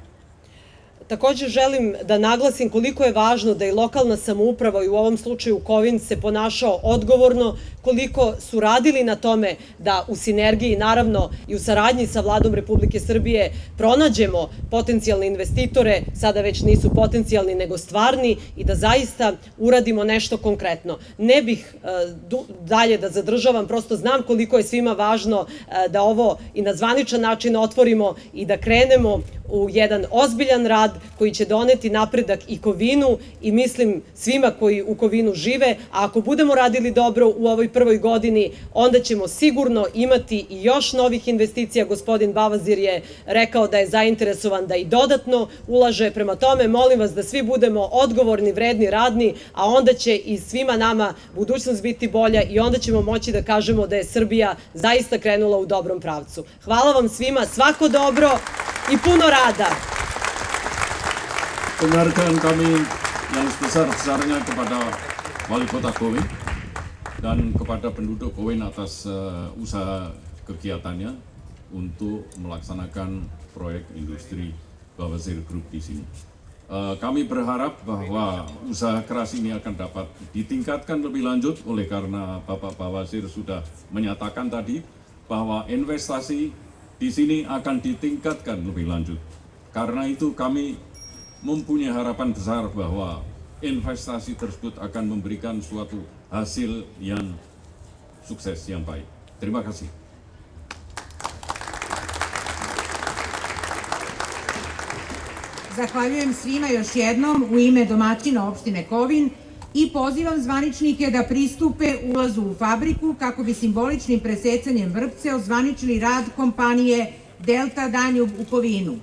Takođe želim da naglasim koliko je važno da i lokalna samouprava i u ovom slučaju Kovin se ponašao odgovorno, koliko su radili na tome da u sinergiji, naravno i u saradnji sa Vladom Republike Srbije pronađemo potencijalne investitore, sada već nisu potencijalni nego stvarni, i da zaista uradimo nešto konkretno. Ne bih dalje da zadržavam, prosto znam koliko je svima važno da ovo i na zvaničan način otvorimo i da krenemo u jedan ozbiljan rad koji će doneti napredak i Kovinu i mislim svima koji u Kovinu žive, a ako budemo radili dobro u ovoj prvoj godini, onda ćemo sigurno imati i još novih investicija. Gospodin Bavazir je rekao da je zainteresovan da i dodatno ulaže, prema tome molim vas da svi budemo odgovorni, vredni, radni, a onda će i svima nama budućnost biti bolja i onda ćemo moći da kažemo da je Srbija zaista krenula u dobrom pravcu. Hvala vam svima, svako dobro i puno rada. Penghargaan kami yang sebesar-besarnya kepada Wali Kota Kovin dan kepada penduduk Kovin atas usaha kegiatannya untuk melaksanakan proyek industri Bawazir Group di sini. Kami berharap bahwa usaha keras ini akan dapat ditingkatkan lebih lanjut oleh karena Bapak Bawazir sudah menyatakan tadi bahwa investasi di sini akan ditingkatkan lebih lanjut. Karena itu kami mempunyai harapan besar bahwa investasi tersebut akan memberikan suatu hasil yang sukses, yang baik. Terima kasih. Zahvaljujem svima još jednom u ime domaćina opštine Kovin i pozivam zvaničnike da pristupe ulazu u fabriku kako bi simboličnim presecanjem vrpce ozvaničili rad kompanije Delta Danjub u Kovinu.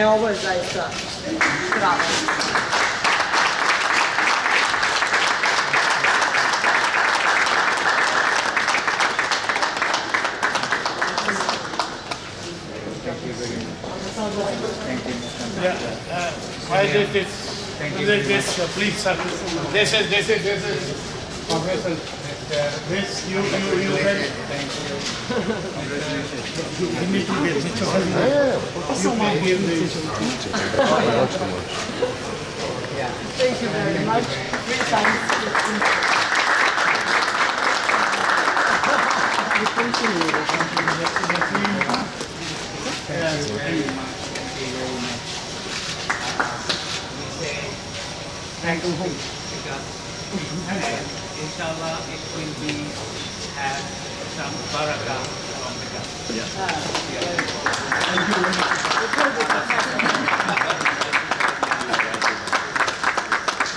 Ovo je zaista pravo. Why did this? This, please, sir. This is Professor. This you can. You need to get picture. You can give this. Thank you very much. Thank you. Inshallah, it will be have some barakah from the government.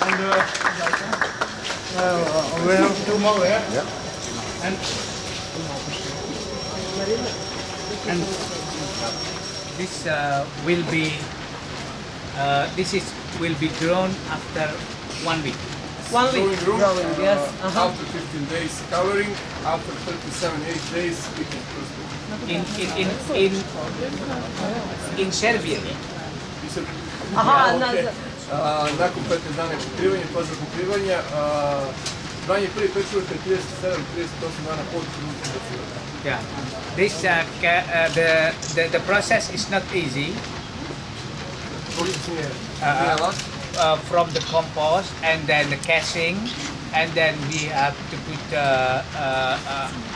And we have two more here. Yeah. And This will be will be grown after 1 week. 1 week growing, yes. After 15 days coloring, after 37-8 days we can proceed. In Serbia. Aha, Nakon 15 dana pokrivanja, faza pokrivanja, branje prvi pečurka 37-38 dana pod trenutka. Yeah, this the process is not easy. From the compost and then the casing, and then we have to put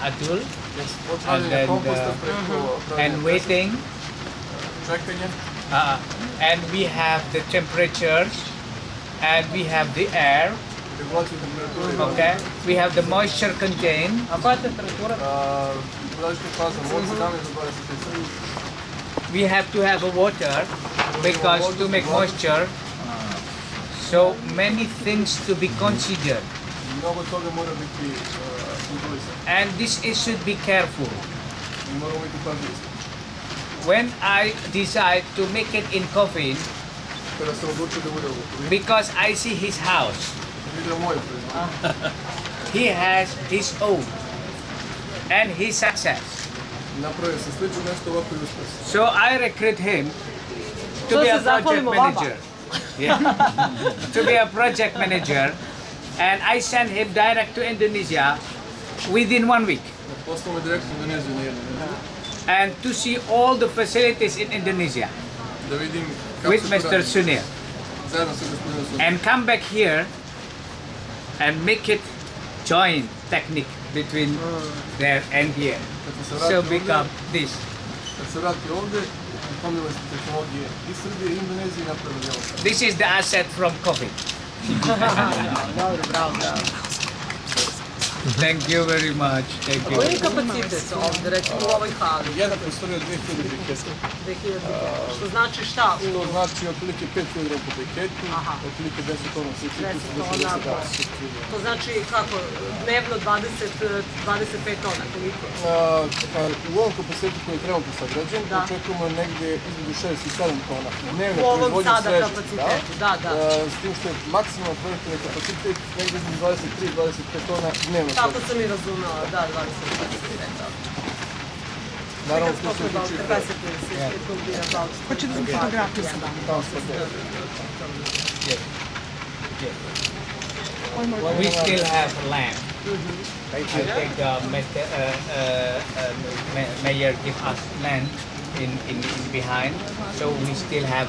adul, and then and waiting, and we have the temperatures, and we have the air. Okay, we have the moisture contained. We have to have a water because to make moisture. So many things to be considered. And this should be careful. When I decide to make it in Kovin, because I see his house. He has his own and his success. So I recruit him to be a project manager. Yeah. To be a project manager, and I send him direct to Indonesia within 1 week. Poslao me direktno u Indoneziju na jednu nedelju. And to see all the facilities in Indonesia Da vidim kako with se to Mr. radi. Sunil. Zajedno sa gospodinom Sunil. And come back here and make it joint technique between there and here. Kad se So vrati become ovdje, this. kad se vrati ovdje, pomnila se tehnologije i Srbije i Indonezije i napravili ovo. This is the asset from COVID. Dobro, bravo, bravo. Thank you very much. Thank you. Koji je kapacitet ovde, recimo u ovoj hali? Jedna prostorija 2000 briketa. 2000 što znači šta? To znači otprilike 5 kg po briketu, Aha. otprilike 10 tona svi 10 10 tona. To znači kako? Dnevno 25 tona, koliko? U ovom kapacitetu koji je trenutno sagrađen, Da. očekujemo negde između 6 i 7 tona dnevne U ovom proizvodnje sada svežeg, kapacitetu, da, da. S tim što je maksimalno projektovni kapacitet negde između 23-25 tona dnevno. Tako sam i razumela, da, 25 tona. Naravno, što se About tiče capacity, it will be about... Hoće da sam fotografiju sa vama. tamo što je. We still have land. I think mayor give us land in behind, so we still have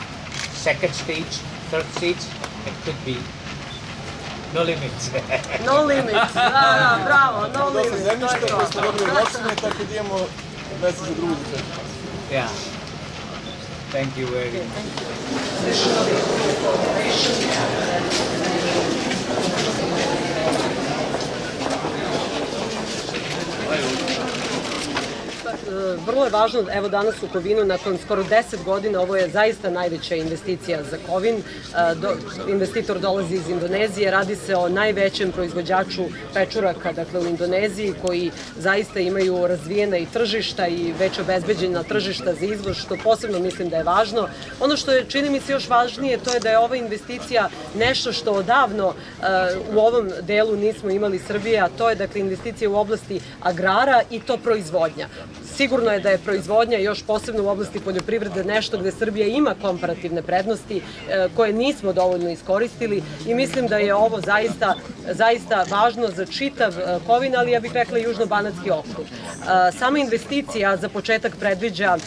second stage, third stage. It could be no limits. No limits, da, bravo, no Dosta limits, to je zemljišta koje smo to. dobili od opštine, tako da imamo mesta za drugu za treću. Yeah. Thank you very much. Vrlo je važno, evo danas u Kovinu, nakon skoro 10 godina, ovo je zaista najveća investicija za Kovin. Investitor dolazi iz Indonezije, radi se o najvećem proizvođaču pečuraka, dakle u Indoneziji, koji zaista imaju razvijena i tržišta i već obezbeđena tržišta za izvoz, što posebno mislim da je važno. Ono što je, čini mi se, još važnije, to je da je ova investicija nešto što odavno u ovom delu nismo imali Srbije, a to je dakle investicija u oblasti agrara i to proizvodnja. Sigurno je da je proizvodnja, još posebno u oblasti poljoprivrede, nešto gde Srbija ima komparativne prednosti koje nismo dovoljno iskoristili i mislim da je ovo zaista važno za čitav Kovin, ali ja bih rekla Južno-banatski okrug. Sama investicija za početak predviđa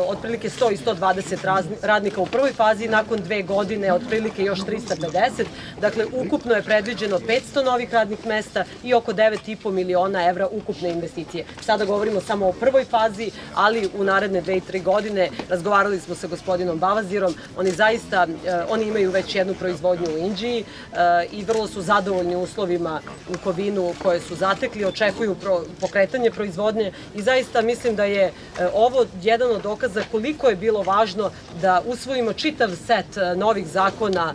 otprilike 100 i 120 radnika u prvoj fazi, nakon 2 godine otprilike još 350. Dakle, ukupno je predviđeno 500 novih radnih mesta i oko 9,5 miliona evra ukupne investicije. Sada govorimo samo o prvoj fazi, ali u naredne 2 i 3 godine razgovarali smo sa gospodinom Bavazirom, oni imaju već jednu proizvodnju u Inđiji i vrlo su zadovoljni uslovima u Kovinu koje su zatekli, očekuju pokretanje proizvodnje i zaista mislim da je ovo jedan od dokaza koliko je bilo važno da usvojimo čitav set novih zakona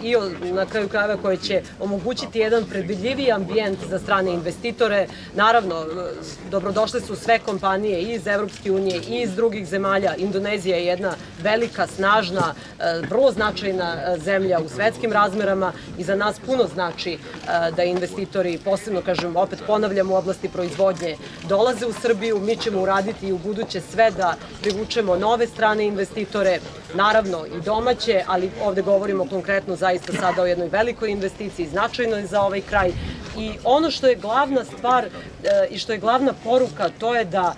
i na kraju krajeva koje će omogućiti jedan predvidljiviji ambijent za strane investitore. Naravno, dobrodošle su sve kompanije i iz Evropske unije i iz drugih zemalja. Indonezija je jedna velika, snažna, vrlo značajna zemlja u svetskim razmerama i za nas puno znači da investitori, posebno kažem, opet ponavljam, u oblasti proizvodnje dolaze u Srbiju. Mi ćemo uraditi i u buduće sve da privučemo nove strane investitore, naravno i domaće, ali ovde govorimo konkretno zaista sada o jednoj velikoj investiciji, značajnoj za ovaj kraj. I ono što je glavna stvar i što je glavna poruka, to je da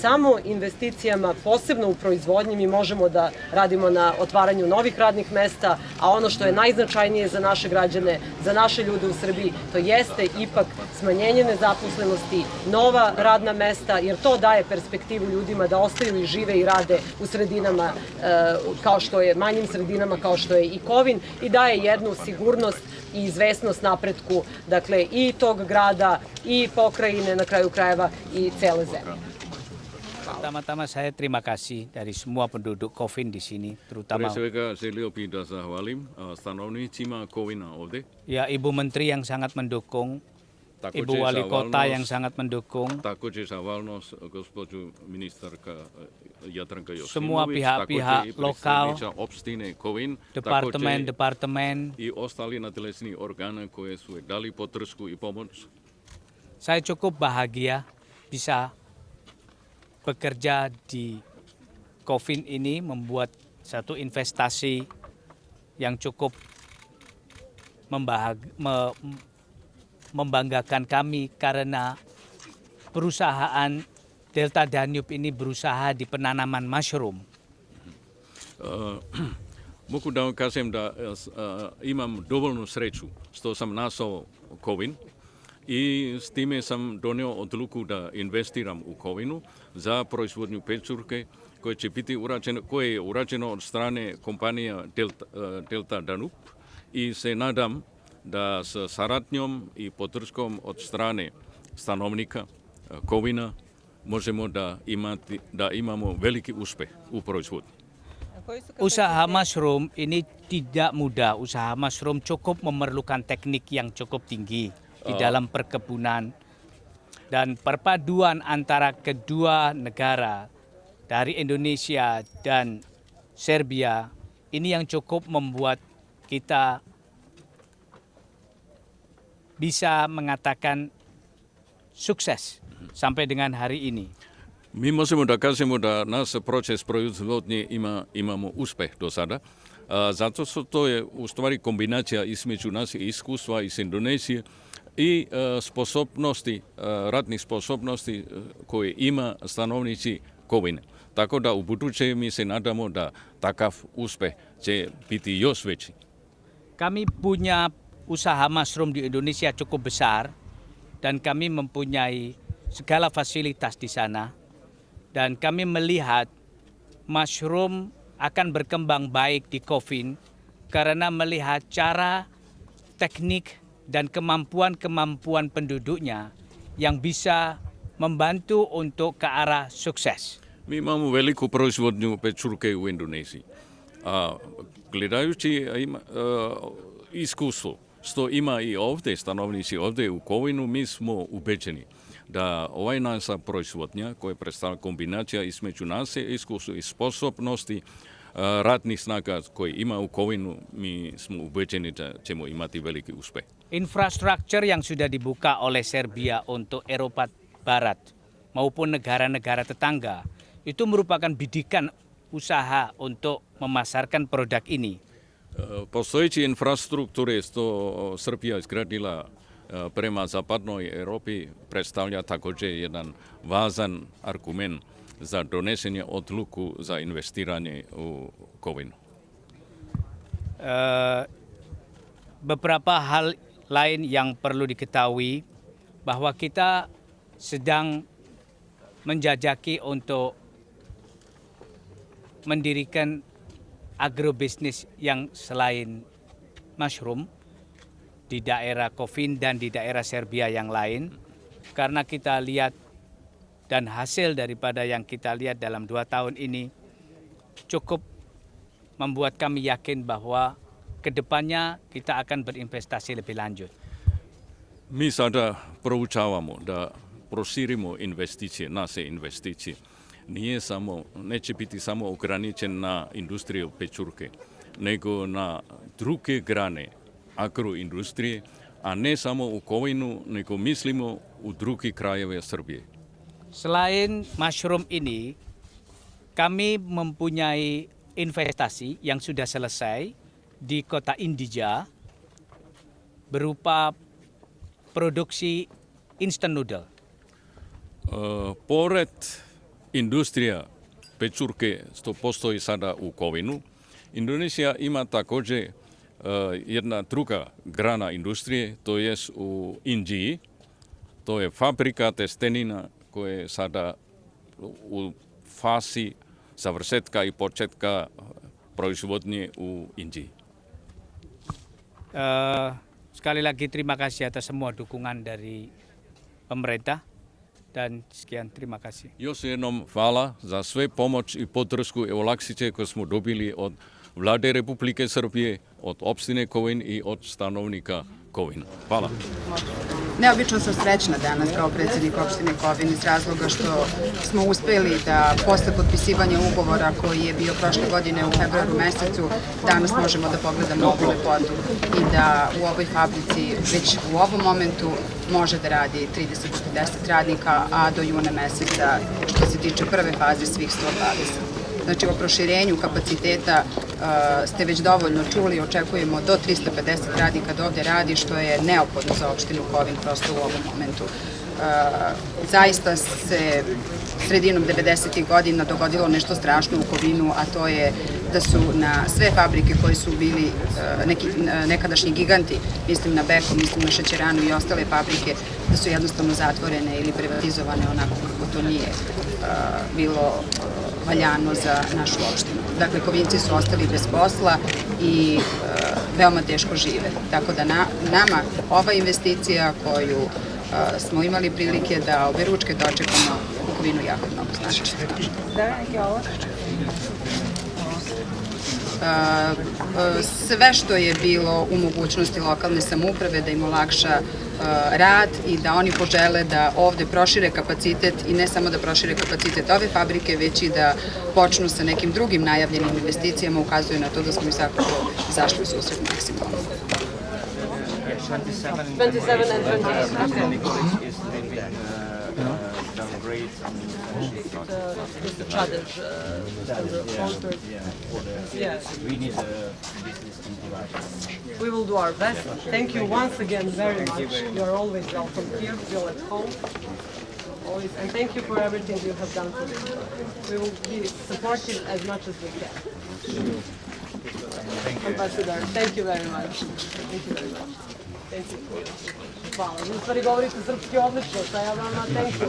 samo investicijama, posebno u proizvodnji, mi možemo da radimo na otvaranju novih radnih mesta, a ono što je najznačajnije za naše građane, za naše ljude u Srbiji, to jeste ipak smanjenje nezaposlenosti, nova radna mesta, jer to daje perspektivu ljudima da ostaju i žive i rade u sredinama kao što je, manjim sredinama kao što je i Kovin, i daje jednu sigurnost i izvesnost napretku, dakle, i tog grada, i pokrajine, na kraju krajeva, i cele zemlje. Pertama-tama saya terima kasih dari semua penduduk Kovin di sini, terutama Preseka Selio Pidasa Hawalim, stanovni cima Kovina ovde. ya Ibu Menteri yang sangat mendukung, Ibu Wali Kota yang sangat mendukung, Takođe Savalnos, gospođu ministarka Jadranka Joksimović, semua pihak-pihak lokal, opštine Kovin, departemen i ostali nadležni organa koje su dali podršku i pomoć. Saya cukup bahagia bisa bekerja di Kovin ini, membuat satu investasi yang cukup membanggakan kami karena perusahaan Delta Danube ini berusaha di penanaman mushroom. Mogu da vam kažem da imam dovoljnu sreću što sam našao Kovin i s time sam donio odluku da investiram u Kovinu za proizvodnju pečurke koje će biti koje je urađeno od strane kompanija Delta Danube i se nadam da sa saradnjom i podrškom od strane stanovnika Kovina možemo da imamo veliki uspeh u proizvodnji. Usaha mushroom ini tidak mudah. Usaha mushroom cukup memerlukan teknik yang cukup tinggi di dalam perkebunan. Dan perpaduan antara kedua negara dari Indonesia dan Serbia ini yang cukup membuat kita bisa mengatakan sukses sampai dengan hari ini. Mi možemo da kažemo da naš proces proizvodnje imamo uspeh do sada, zato što to je u stvari kombinacija između naših iskustva iz Indonezije i sposobnosti, ratnih sposobnosti koje ima stanovnici Kovine. Tako da u buduće mi se nadamo da takav uspeh će biti još veći. Kami punya usaha mushroom di Indonesia cukup besar dan kami mempunyai segala fasilitas di sana. Dan kami melihat mushroom akan berkembang baik di Kovin karena melihat cara, teknik, dan kemampuan-kemampuan penduduknya yang bisa membantu untuk ke arah sukses. Mi imamo veliku proizvodnju pečurke u Indoneziji. Gledajući iskustvo što ima i ovdje stanovnici ovdje u Kovinu, mi smo ubeđeni da naša proizvodnja koja predstavlja kombinacija između naše iskustva i sposobnosti ratnih snaga koje ima u Kovinu, mi smo ubeđeni da ćemo imati veliki uspeh. Infrastruktur yang sudah dibuka oleh Serbia untuk Eropa Barat maupun negara-negara tetangga itu merupakan bidikan usaha untuk memasarkan produk ini. Postojeći infrastrukture što Srbija izgradila prema zapadnoj Europi predstavlja također jedan važan argument za donošenje odluku za investiranje u Kovinu. Beberapa hal lain yang perlu diketahui bahwa kita sedang menjajaki untuk mendirikan agrobisnis yang selain mushroom di daerah Kovin dan di daerah Serbia yang lain, karena kita lihat dan hasil daripada yang kita lihat dalam 2 tahun ini cukup membuat kami yakin bahwa kedepannya kita akan berinvestasi lebih lanjut. Mi sada proučavamo da proširimo investicije, naše investicije. Neće biti samo ograničen na industriju pečurke, nego na druge grane agroindustrije, a ne samo u Kovinu, nego mislimo u drugi krajeve Srbije. Selain mushroom ini, kami mempunyai investasi yang sudah selesai di kota Indija berupa produksi instant noodle. Pored industrija pečurke što postoji sada u Kovinu, Indonezija ima također jedna druga grana industrije, to je u Inđiji. To je fabrika testenina koja je sada u fazi završetka i početka proizvodnje u Inđiji. Sekali lagi terima kasih atas semua dukungan dari pemerintah dan sekian, terima kasih. Još jednom hvala za sve pomoć i podršku i olakšice koje smo dobili od Vlade Republike Srbije, od opštine Kovin i od stanovnika Kovina. Hvala. Neobično sam srećna danas kao predsjednik opštine Kovin iz razloga što smo uspeli da posle potpisivanja ugovora koji je bio prošle godine u februaru mesecu, danas možemo da pogledamo ovu lepotu i da u ovoj fabrici već u ovom momentu može da radi 30-40 radnika, a do juna meseca što se tiče prve faze svih 120. Znači, o proširenju kapaciteta ste već dovoljno čuli, očekujemo do 350 radnika da ovde radi, što je neophodno za opštinu Kovin prosto u ovom momentu. Zaista se sredinom 90. godina dogodilo nešto strašno u Kovinu, a to je da su na sve fabrike koje su bili nekadašnji giganti, mislim na Beko, mislim na Šećeranu i ostale fabrike, da su jednostavno zatvorene ili privatizovane onako kako to nije bilo valjano za našu opštinu. Dakle, Kovinci su ostali bez posla i veoma teško žive. Tako da nama ova investicija koju smo imali prilike da oberučke dočekamo u Kovinu jako mnogo znači. Sve što je bilo u mogućnosti lokalne samouprave da im olakša rad i da oni požele da ovde prošire kapacitet i ne samo da prošire kapacitet ove fabrike, već i da počnu sa nekim drugim najavljenim investicijama, ukazuje na to da smo i svakako izašli u susret maksimalno. 27 and 28. It's the challenge. Yes. We need business integration. We will do our best. Thank you once again very much. You are always welcome here. Feel at home. Always. And thank you for everything you have done for me. We will be supportive as much as we can. Ambassador, thank you very much. Thank you very much. Thank you. Hvala. Vi u stvari govorite srpski odlično, šta ja vama thank you.